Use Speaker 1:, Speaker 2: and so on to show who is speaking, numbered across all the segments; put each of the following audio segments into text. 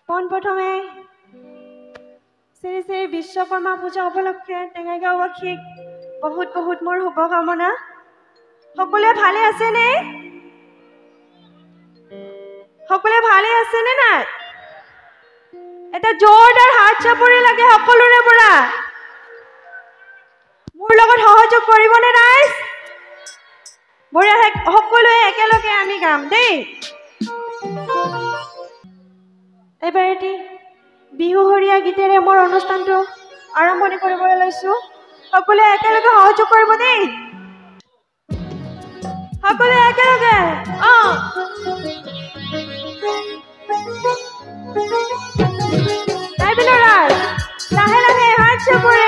Speaker 1: পোনপ্ৰথমে শ্ৰী শ্ৰী বিশ্বকৰ্মা পূজা উপলক্ষে টেঙাইগাঁওবাসীক বহুত বহুত মোৰ শুভকামনা। সকলোৱে ভালে আছেনে? সকলোৱে ভালে আছেনে নাই? এটা জোৰদাৰ হাত চাপৰি লাগে সকলোৰে পৰা। মোৰ লগত সহযোগ কৰিবনে ৰাইজ? বঢ়িয়া, সকলোৱে একেলগে আমি গাম দেই। এবাৰ এটি বিহুহৰীয়া গীতেৰে মোৰ অনুষ্ঠানটো আৰম্ভণি কৰিবলৈ লৈছো। সকলোৱে একেলগে সহযোগ কৰিব দেই। সকলোৱে একেলগে লাহে লাহে হাত চাপৰি।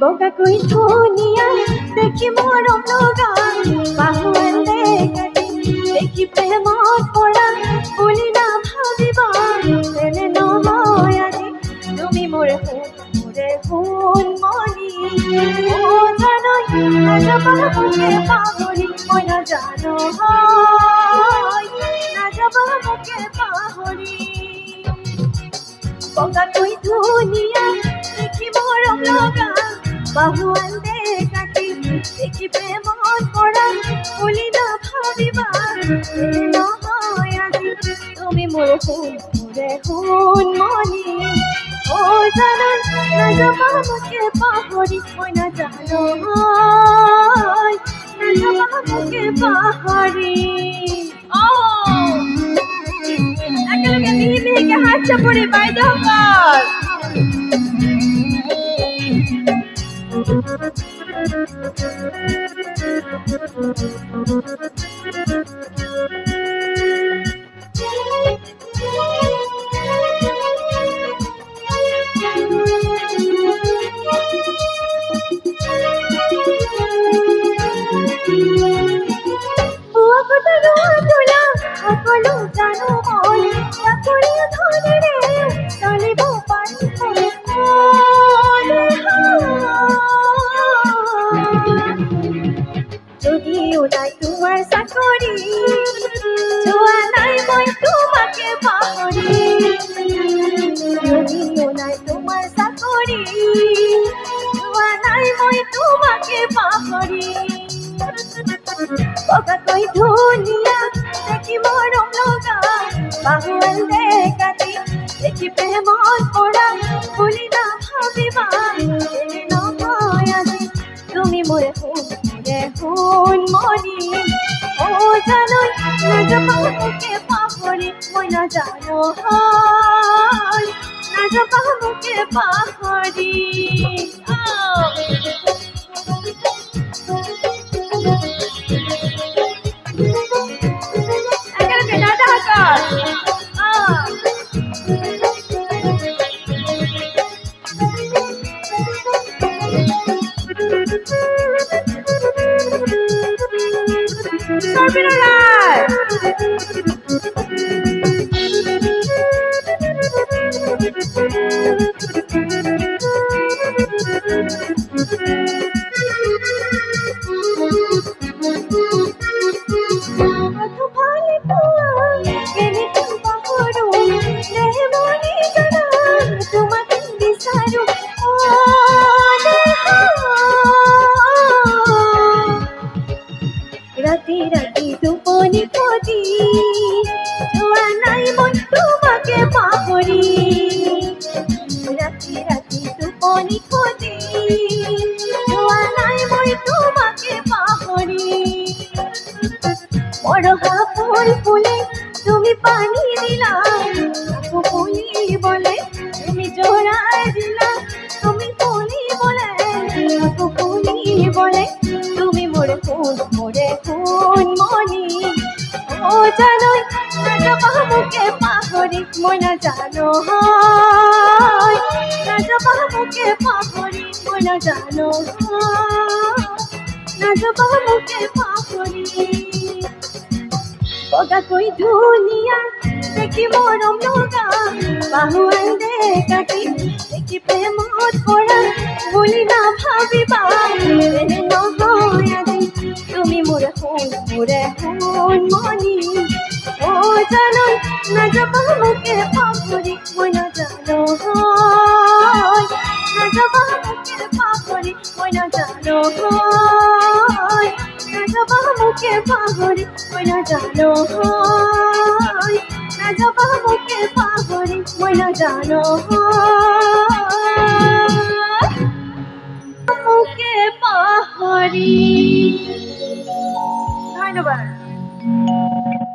Speaker 1: বগাকৈ ধুনীয়া দেখি মৰম লগা বাহুৱালে দেখি প্ৰেমত পৰা বুলি না ভাবিবা তেনে নহয় আজি তুমি মোৰে সোণমণি। জানৈ নাযাবা মোকে পাহৰি, মই নাজানো নাযাবা মোকে পাহৰি। বগাকৈ ধুনীয়া দেখি মৰম লগা বাহুৱাল দেখাটি দেখি প্ৰেমত পৰা বুলি না ভাবিবা নহয় আজি তুমি মোৰে সোণমণি। জানৈ নাযাবা মোকে পাহৰি, মই নাজানো নাযাবা মোকে পাহৰি। একেলগে মিহি মিহিকে হাত চাপৰি বাইদেউসকল। সকলো জানো মই চাকৰি ধনেৰে চলিব পাৰিম। যদিও নাই তোমাৰ চাকৰি, যোৱা নাই মই তোমাকে পাহৰি। যদিও নাই তোমাৰ চাকৰি, যোৱা নাই মই তোমাকে পাহৰি। বগাকৈ ধুনীয়া দেখি মৰম লগা বাহুৱাল দেখাটি দেখি প্ৰেমত পৰা বুলি না ভাবিবা তেনে নহয় আজি তুমি মোৰে সোণমণি। জানৈ নাযাবা মোকে পাহৰি, মই নাজানো নাযাবা মোকে পাহৰি। একেলগে দাদাসকল ৰাতি ৰাতি টোপনি খতি, যোৱা নাই মই তোমাকে পাহৰি। ৰাতি ৰাতি টোপনি খতি, যোৱা নাই মই তোমাকে পাহৰি। বৰষা ফুল ফুলে তুমি পানী দিলা, আকৌ ফুলিবলে তুমি জৰাই দিলা। তুমি ফুলিবলে আকৌ ফুলিবলে তুমি মোৰে সোণমণি। জানৈ নাযাবা মোকে পাহৰি, মই নাজানো নাযাবা মোকে পাহৰি, মই মই নাজানো নাযাবা মোকে পাহৰি বগাকৈ ধুনীয়া দেখি মৰম লগা বাহুৱান দেখাকি দেখি প্ৰেমত পৰা বুলি নাভাবিবা এনে নহয় আজি তুমি মোৰ মনি অ জানো নাযাবা মোকে পাহৰি মই নাজানো নাযাবা মোকে পাহৰি মই নাজানো নাযাবা মোকে পাহৰি মই নাজানো নাযাবা মোকে পাহৰি মই নাজানো মোকে পাহৰি ধন্যবাদ।